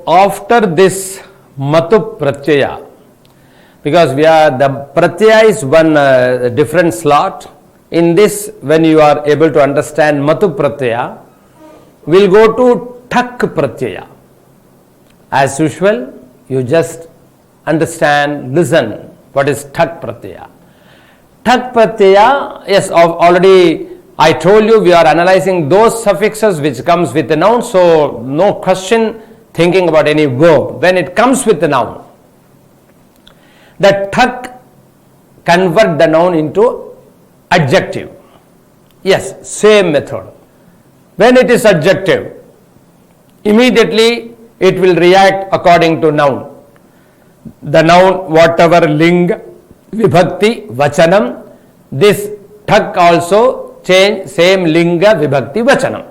after this matu pratyaya, because the pratyaya is one different slot. In this, when you are able to understand matu pratyaya, we'll go to thak pratyaya. As usual, you just understand, listen, what is thak pratyaya. Thak pratyaya, yes, already I told you we are analyzing those suffixes which comes with the noun, so no question thinking about any verb. When it comes with the noun, the thak convert the noun into adjective. Yes, same method. When it is adjective, immediately it will react according to noun. The noun, whatever linga, vibhakti, vachanam, this thak also change same linga, vibhakti, vachanam.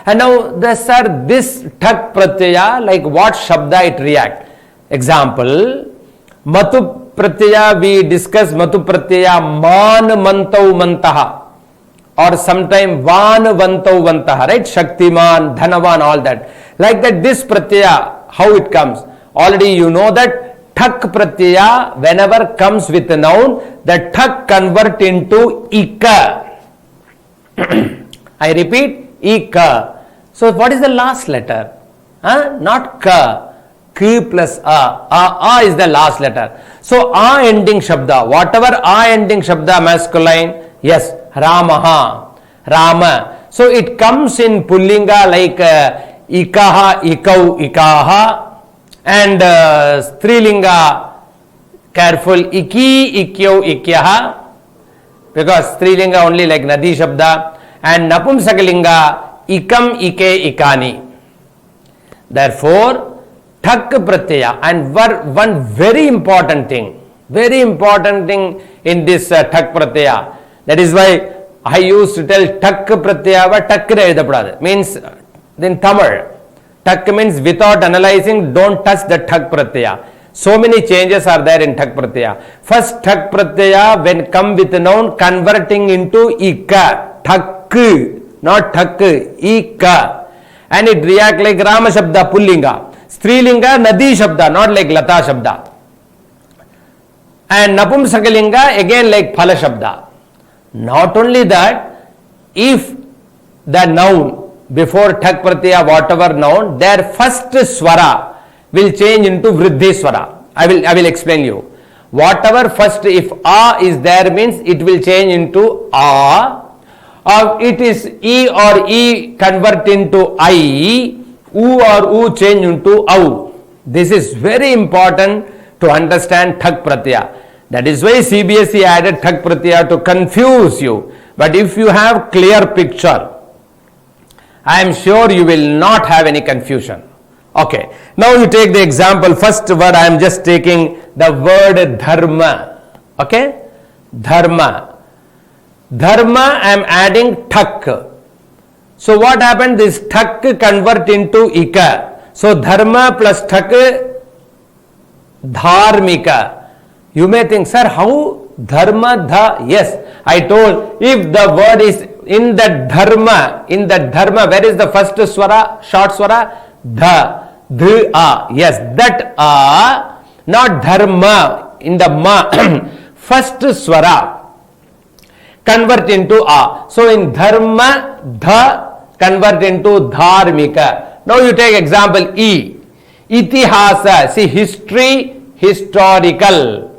And now this thak pratyaya, like what shabda it react. Example, matu pratyaya, we discuss matu pratyaya man mantau mantaha, or sometime van vantau vantaha, right? Shaktiman, dhanavan, all that. Like that, this pratyaya, how it comes? Already you know that thak pratyaya, whenever comes with a noun, the thak convert into ika. I repeat, ika. So what is the last letter? Not ka. K plus a. A is the last letter. So a ending shabda, whatever a ending shabda masculine, yes, ramaha, rama. So it comes in pullinga like ikaha, ikau, ikaha, and strilinga, careful, iki, ikyau, ikyaha, because strilinga only like nadi shabda, and napumsakalinga ikam, ike, ikani. Therefore, thak pratyaya, and one very important thing in this thak pratyaya. That is why I used to tell thak pratyaya va takkre edappadadu. Means in Tamil, thak means without analyzing, don't touch the thak pratyaya. So many changes are there in thak pratyaya. First thak pratyaya, when come with a noun, converting into ika, thak, not thak, ika, and it react like rama shabda, pullinga. Strilinga, nadi shabda, not like lata shabda. And napumsakalinga, again like phala shabda. Not only that, if the noun before thak pratyaya, whatever noun, their first swara will change into vriddhi swara. I will explain you. Whatever first, if a is there, means it will change into a, or it is e or e convert into I, u or u change into au. This is very important to understand thak pratyaya. That is why CBSE added thak pratyaya to confuse you. But if you have clear picture, I am sure you will not have any confusion. Okay. Now you take the example. First word I am just taking the word dharma. Okay. Dharma. Dharma I am adding thak. So what happened? This thak convert into ika. So dharma plus thak, dharmika. You may think, sir, how dharma, dha? Yes, I told, if the word is in the dharma, where is the first swara, short swara? Dha, dh, a. Yes, that a, not dharma, in the ma, first swara, convert into a. So in dharma, dha, convert into dharmika. Now you take example E. Itihasa, see history, historical.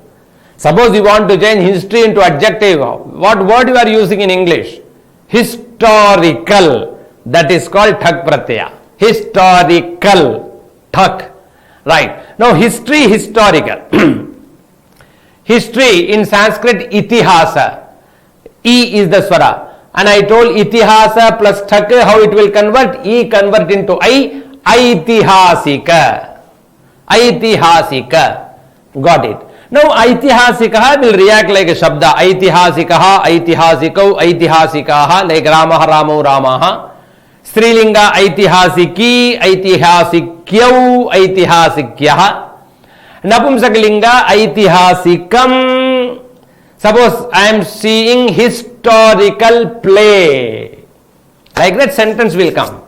Suppose you want to change history into adjective, what word you are using in English? Historical. That is called thak pratyaya. Historical. Thak. Right. Now history, historical. History in Sanskrit, itihasa. E is the swara. And I told itihasa plus thak, how it will convert? E convert into I. Aitihasika. Aitihasika. Got it. Now aitihasikaha will react like a shabda. Aitihasikaha, aitihasikau, aitihasikaha, like ramaha, ramau, ramaha. Strilinga aitihasiki, aitihasikyau, aitihasikyaha. Napumsakalinga aitihasikam. Suppose I am seeing historical play. Like that sentence will come.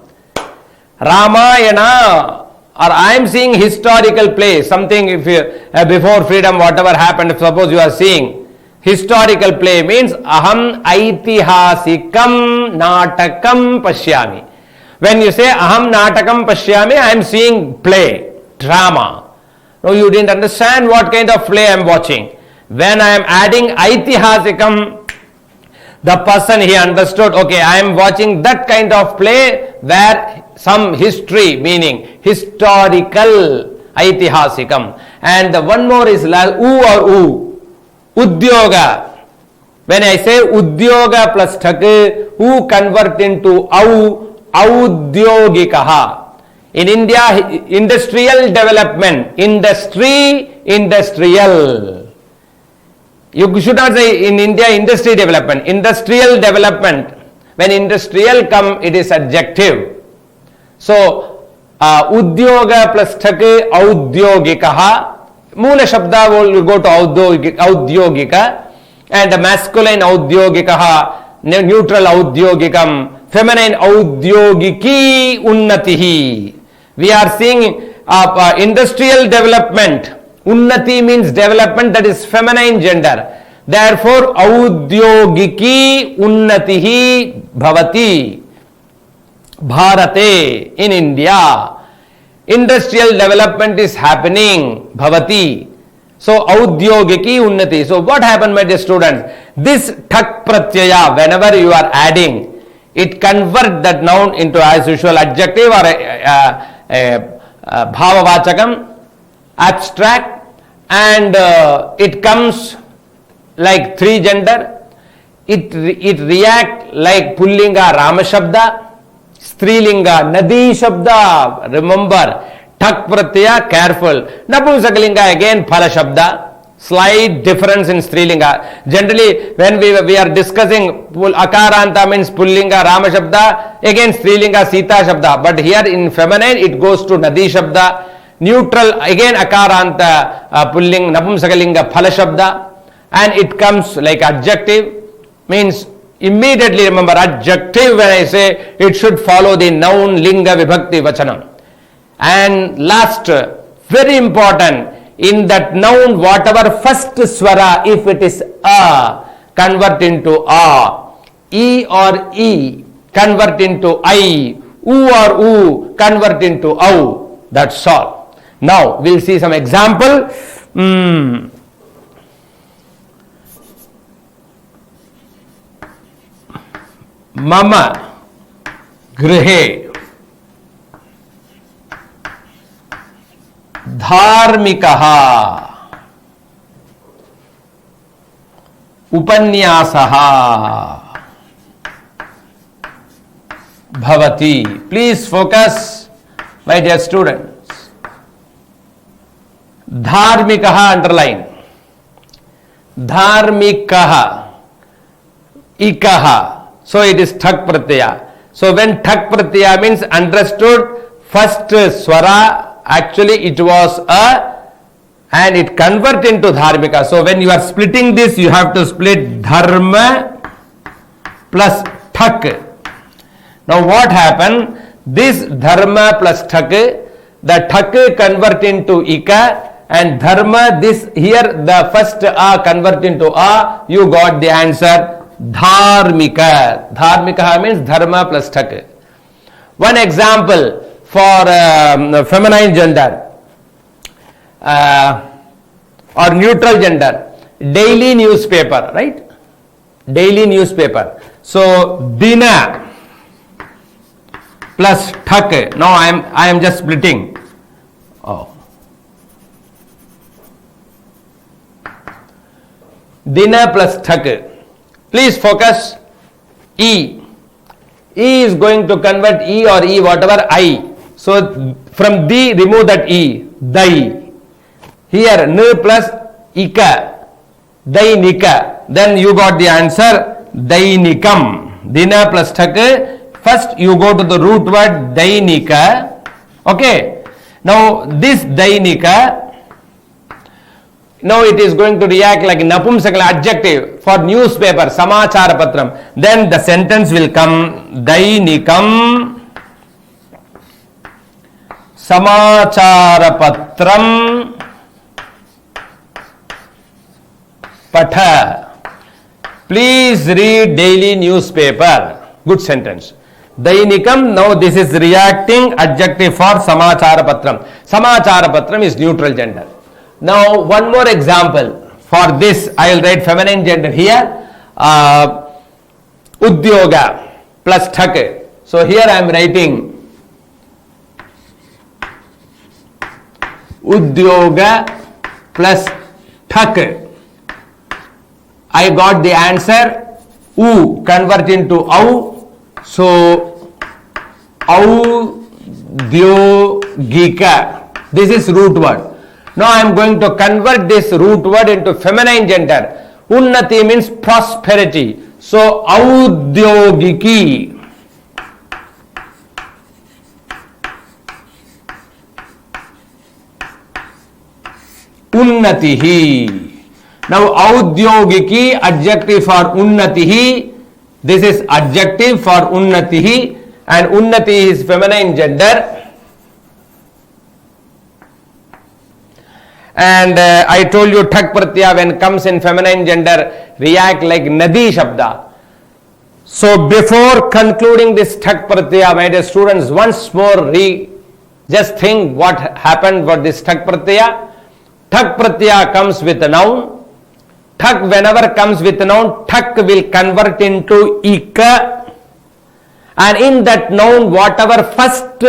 Ramayana or I am seeing historical play, something if you, before freedom, whatever happened, suppose you are seeing historical play means aham aitihasikam natakam pashyami. When you say aham natakam pashyami, I am seeing play, drama. No, you didn't understand what kind of play I am watching. When I am adding aitihasikam, the person he understood, okay, I am watching that kind of play where some history, meaning historical, aitihasikam. And the one more is u or u, udyoga. When I say udyoga plus thak, u convert into au, audyogikaha. In India, industrial development, industrial. You should not say in India industry development, industrial development. When industrial come, it is adjective. So, udyoga plus thak, audyogikaha. Mula shabda will go to audyogika. And the masculine audyogikaha, neutral audyogikam, feminine audyogiki unnatihi. We are seeing industrial development. Unnati means development, that is feminine gender. Therefore, audyogiki unnatihi bhavati. Bharate, in India. Industrial development is happening. Bhavati. So, audyogiki unnati. So, what happened, my dear students? This thak pratyaya, whenever you are adding, it converts that noun into as usual adjective or bhavavachakam, abstract, and it comes like three gender. It react like pullinga Rama Shabda, strilinga Nadi Shabda. Remember, thak pratyaya, careful. Napumsakalinga again Phala Shabda. Slight difference in strilinga. Generally, when we are discussing akaranta means pullinga Rama Shabda, again strilinga Sita Shabda. But here in feminine, it goes to Nadi Shabda. Neutral, again akaranta pulling napumsakalinga Phala Shabda. And it comes like adjective, means immediately remember adjective. When I say, it should follow the noun linga vibhakti vachanam. And last, very important, in that noun, whatever first swara, if it is a, convert into a. E or e, convert into I. U or u, convert into au. That's all. Now, we'll see some example. Mama grihe धार्मिकः उपन्यासः भवति. Please focus, my dear students. धार्मिकः underline. धार्मिकः ikah. So it is thak pratyaya. So when thak pratyaya means understood, first swara, actually it was a, and it convert into dharmika. So when you are splitting this, you have to split dharma plus thak. Now what happened? This dharma plus thak, the thak convert into ika, and dharma, this here the first a convert into a, you got the answer dharmika. Dharmika means dharma plus thak. One example for feminine gender or neutral gender, daily newspaper, right? Daily newspaper. So dina plus thak. Now I am just splitting. Oh. Dina plus thak. Please focus. E. E is going to convert E or E whatever I. So from D remove that E. Dai. Here N plus Ika. Dainika. Then you got the answer Dainikam. Dina plus thak. First you go to the root word Dainika. Okay. Now this Dainika, now it is going to react like napumsakala adjective for newspaper, samachara patram. Then the sentence will come Dainikam समाचारपत्रम पठ. Please read daily newspaper. Good sentence. Dainikam, now this is reacting adjective for Samacharapatram. Samacharapatram is neutral gender. Now one more example. For this I will write feminine gender here. Udyoga plus thak. So here I am writing Udyoga plus thak. I got the answer. U convert into au. So audyogika. This is root word. Now I am going to convert this root word into feminine gender. Unnati means prosperity. So audyogiki. Unnatihi. Now audyogiki adjective for unnatihi. This is adjective for unnatihi, and unnati is feminine gender. And I told you thak pratyaya when comes in feminine gender react like nadi shabda. So before concluding this thak pratyaya, my dear students, once more just think what happened for this thak pratyaya. Thak pratyaya comes with a noun. Thak, whenever comes with a noun, thak will convert into ika, and in that noun whatever first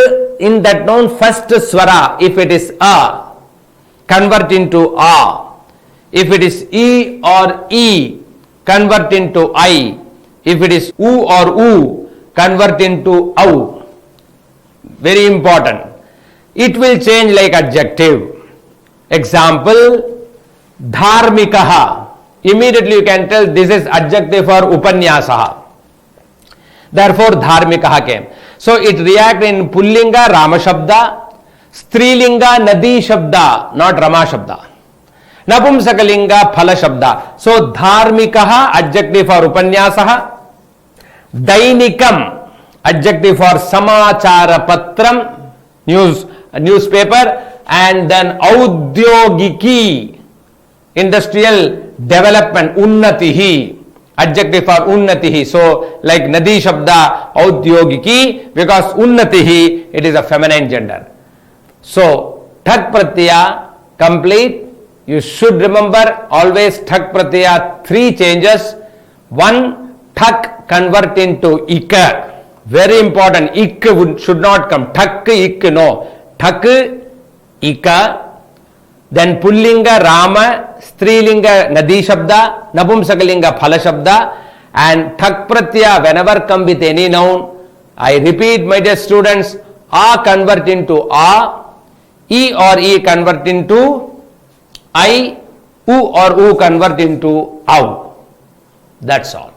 swara, if it is a, convert into a. If it is e or e, convert into I. If it is u or u, convert into au. Very important. It will change like adjective. Example, dharmikaha. Immediately you can tell this is adjective for upanyasaha. Therefore dharmikaha came. So it react in pullinga rama shabda, strilinga nadi shabda, not rama shabda, napumsakalinga phala shabda. So dharmikaha adjective for upanyasaha, dainikam adjective for samacharapatram, newspaper, and then audyogiki industrial development, unnatihi adjective for unnatihi. So like nadi shabda, audyogiki, because unnatihi it is a feminine gender. So thak pratyaya complete. You should remember always thak pratyaya 3 changes. 1, thak convert into ika. Very important. Ik should not come. Thak ik no. Thak ika. Then pullinga rama, strilinga nadi shabda, napumsakalinga phala shabda, and thak pratyaya whenever come with any noun. I repeat, my dear students, a convert into a, e or e convert into I, u or u convert into au. That's all.